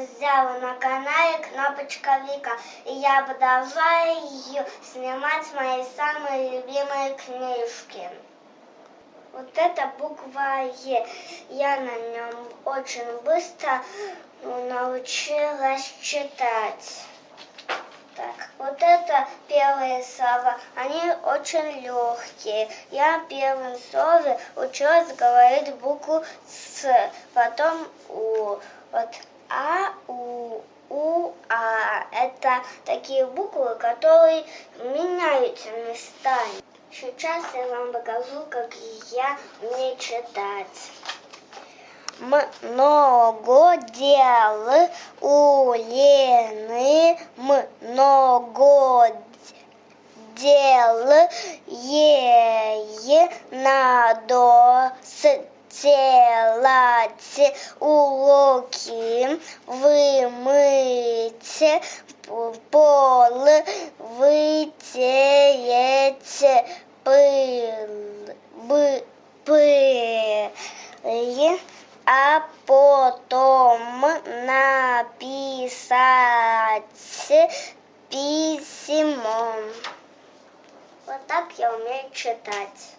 сделала на канале Кнопочка Вика, и я продолжаю снимать мои самые любимые книжки. Вот это буква Е. Я на нем очень быстро научилась читать. Так, вот это первые слова, они очень легкие. Я в первом слове училась говорить букву С, потом У. Вот А, У, А. Это такие буквы, которые меняются местами. Сейчас я вам покажу, как я умею читать. Много дел у Лены, много дел ей надо сделать уроки, вымыть пол, вытереть пыль, а потом написать письмо. Вот так я умею читать.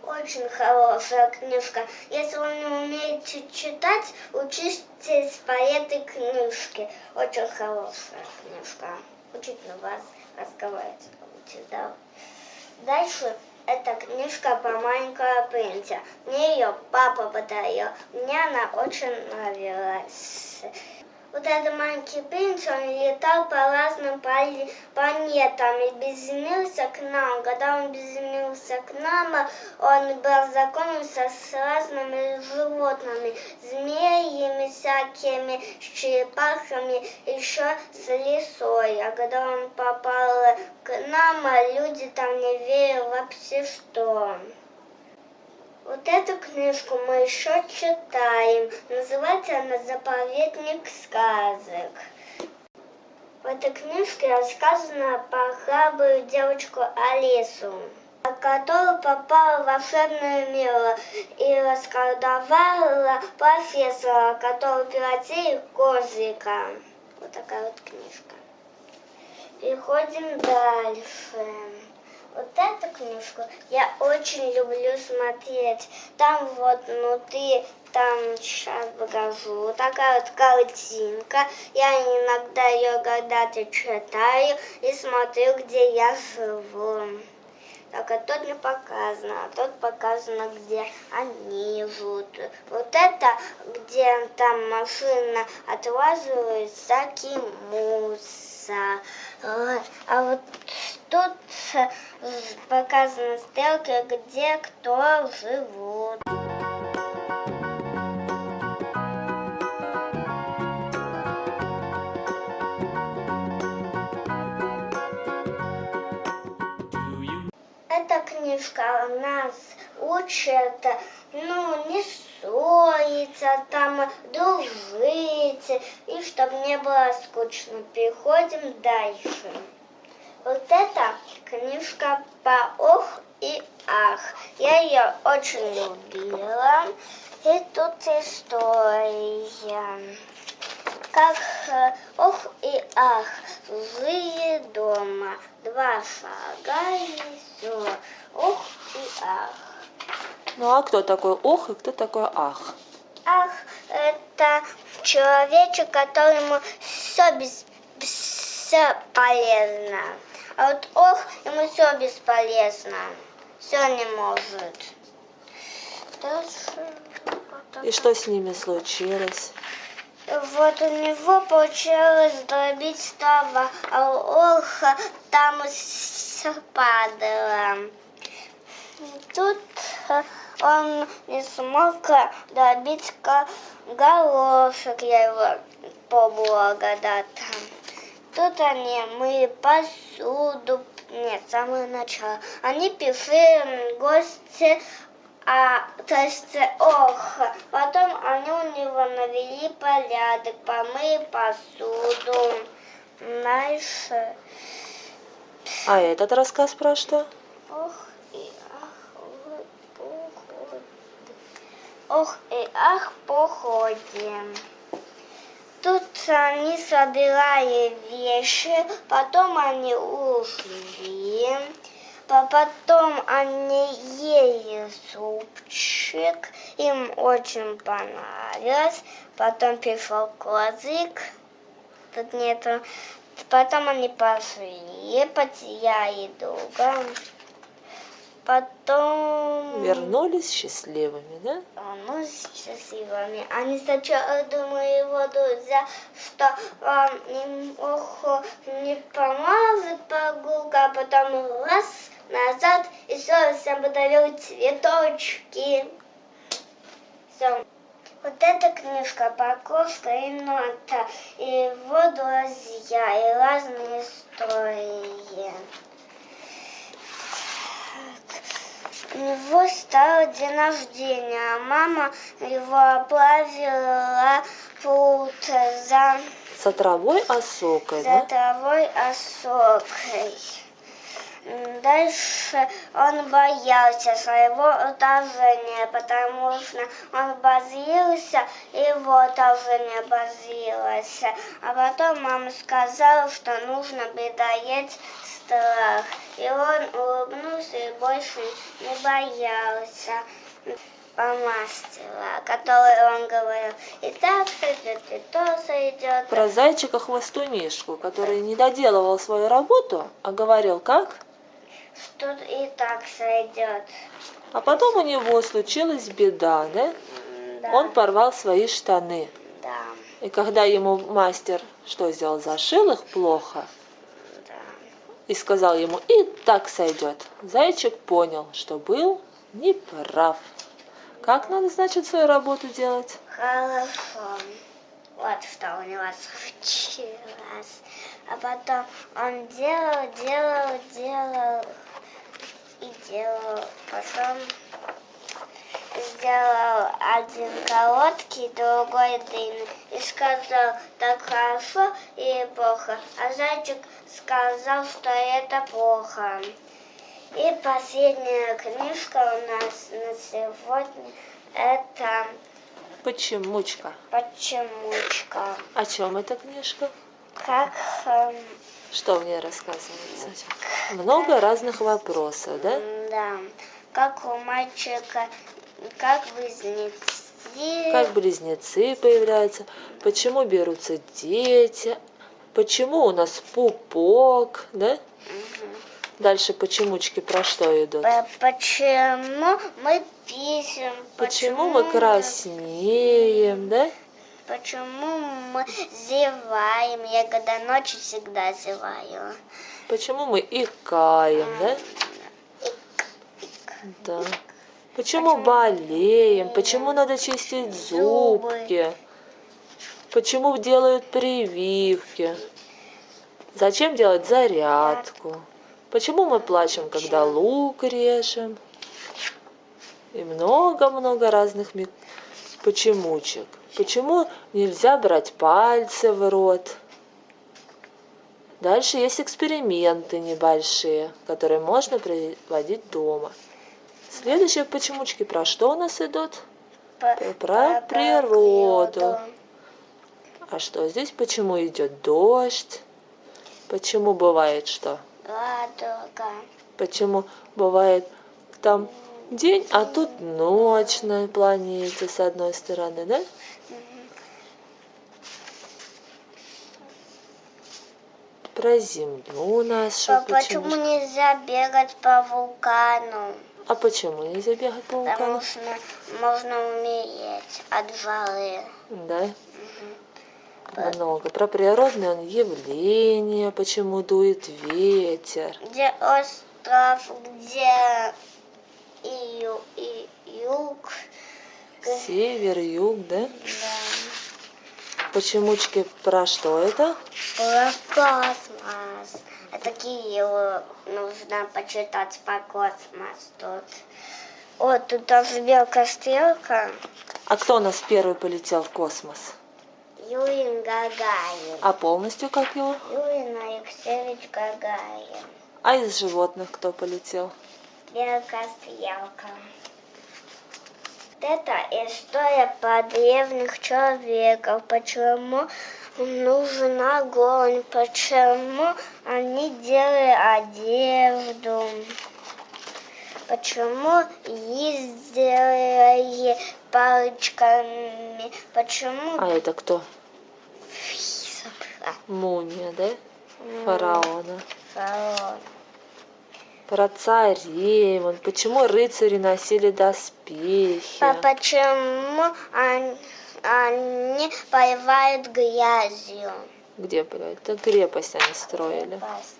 Очень хорошая книжка. Если вы не умеете читать, учитесь по этой книжке. Очень хорошая книжка. Учить на вас разговаривать будете, да. Дальше эта книжка по маленькому принцу. Мне ее папа подарил. Мне она очень нравилась. Вот этот маленький принц, он летал по разным планетам и приземлился к нам. Когда он приземлился к нам, он познакомился с разными животными, змеями всякими, с черепахами, еще с лисой. А когда он попал к нам, люди там не верили вообще что. Вот эту книжку мы еще читаем. Называется она «Заповедник сказок». В этой книжке рассказано про храбрую девочку Алису, которая попала в волшебный мир и расколдовала профессора, который превратил козлика. Вот такая вот книжка. Переходим дальше. Вот эту книжку я очень люблю смотреть. Там вот внутри, там сейчас покажу, вот такая вот картинка. Я иногда ее когда-то читаю и смотрю, где я живу. Так, а тут не показано, а тут показано, где они живут. Вот это, где там машина отвазывает всякий мусор. А вот тут показаны стрелки, где кто живут. Эта книжка нас учит, не ссориться, там дружить, и чтобы не было скучно. Переходим дальше. Вот эта книжка по Ох и Ах. Я ее очень любила. И тут история. Как Ох и Ах жили дома. 2 шага и все. Ох и Ах. Ну а кто такой Ох и кто такой Ах? Ах, это человечек, которому все полезно. А вот Ох, ему все бесполезно. Все не может. Дальше. И что с ними случилось? Вот у него получилось дробить става, а у Оха там все падало. Тут он не смог добить горошек, я его поблагодарила. Тут они мыли посуду, нет, с самого начала. Они пиши гости, то есть Ох. Потом они у него навели порядок, помыли посуду. Дальше. А этот рассказ про что? Ох и Ах в походе. Ох и Ах в походе. Тут они собирали вещи, потом они ушли, потом они ели супчик, им очень понравилось, потом пришел козлик, тут нету, потом они пошли, потеряли друга, потом... Вернулись счастливыми, да? Вернулись счастливыми. Они сначала думали, его друзья, что им не поможет прогулка, а потом раз, назад, и все, всем подарил цветочки. Все. Вот эта книжка Покровского енота, и его друзья, и разные истории. У него стал день рождения, а мама его оплавила пруд Со травой осокой, за да? травой осокой. Дальше он боялся своего отражения, потому что он бозился, и его отражение бозилось. А потом мама сказала, что нужно преодолеть страх. И он улыбнулся и больше не боялся мастера, который он говорил, и так сойдет, и то сойдет. Про зайчика-хвостунишку, который не доделывал свою работу, а говорил как? Что и так сойдет. А потом у него случилась беда, да? Да. Он порвал свои штаны. Да. И когда ему мастер что сделал? Зашил их плохо. Да. И сказал ему, и так сойдет. Зайчик понял, что был неправ. Как надо, значит, свою работу делать? Хорошо. Вот что у него случилось. А потом он делал и делал. Потом сделал один короткий, другой длинный. И сказал, так хорошо или плохо. А зайчик сказал, что это плохо. И последняя книжка у нас на сегодня это Почемучка. «Почемучка». О чем эта книжка? Как Что в ней рассказывается? Много разных вопросов, да? да, как у мальчика, как близнецы. Как близнецы появляются, почему берутся дети, почему у нас пупок, да? Дальше почемучки про что идут? Почему мы пишем? Почему мы краснеем, да? Почему мы зеваем? Я когда ночью всегда зеваю. Почему мы икаем, да? Да. Почему болеем? Почему надо чистить зубки? Почему делают прививки? Зачем делать зарядку? Почему мы плачем, когда лук режем? И много-много разных почемучек. Почему нельзя брать пальцы в рот? Дальше есть эксперименты небольшие, которые можно проводить дома. Следующие почемучки про что у нас идут? Про природу. А что здесь? Почему идет дождь? Почему бывает что? Радуга. Почему бывает там день, а тут ночь на планете с одной стороны, да? Про Землю нашу. Почему нельзя бегать по вулкану? А почему нельзя бегать по вулкану? Потому что можно умереть от жары. Да? Много. Про природные явления, почему дует ветер. Где остров, где юг. Север, юг, да? Да. Почемучки про что это? Про космос. Это Кириллу нужно почитать по космос тут. Вот тут даже белка-стрелка. А кто у нас первый полетел в космос? Юрий Гагарин. А полностью как его? Юрий Алексеевич Гагарин. А из животных кто полетел? Белка-стрелка. Это история про древних человеков, почему нужен огонь, почему они делали одежду, почему ездили палочками, почему... А это кто? Мумия, да? Фараона. Фараон. Про царей, вон, почему рыцари носили доспехи. Почему они поливают грязью? Где, блядь? Это крепость они строили. Крепость.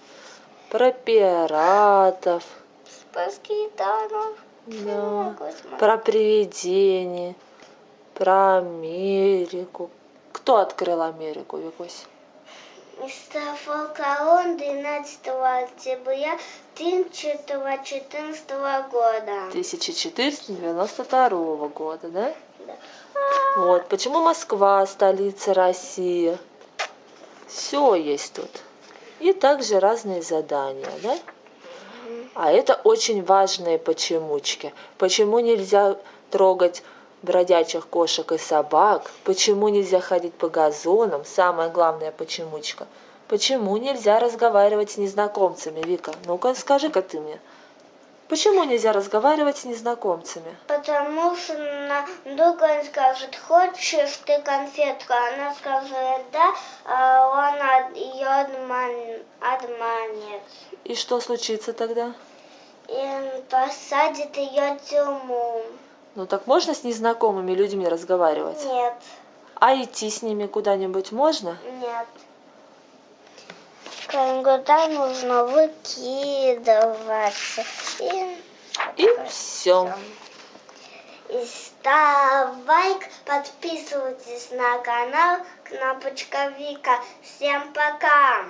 Про пиратов. Спасских домов. Да. Про привидений. Про Америку. Кто открыл Америку, Викусь? Кристофор Колумб 12 октября 1414 года. 1492 года, да? Да. Вот, почему Москва столица России? Все есть тут. И также разные задания, да? А это очень важные почемучки. Почему нельзя трогать бродячих кошек и собак? Почему нельзя ходить по газонам? Самая главная почемучка. Почему нельзя разговаривать с незнакомцами, Вика? Ну-ка, скажи-ка ты мне. Почему нельзя разговаривать с незнакомцами? Потому что вдруг он скажет, хочешь ты конфетку? Она скажет, да, а он ее обманет. И что случится тогда? И посадит ее в тюрьму. Ну так можно с незнакомыми людьми разговаривать? Нет. А идти с ними куда-нибудь можно? Нет. Когда нужно выкидываться. И все. И ставь лайк, подписывайтесь на канал Кнопочка Вика. Всем пока!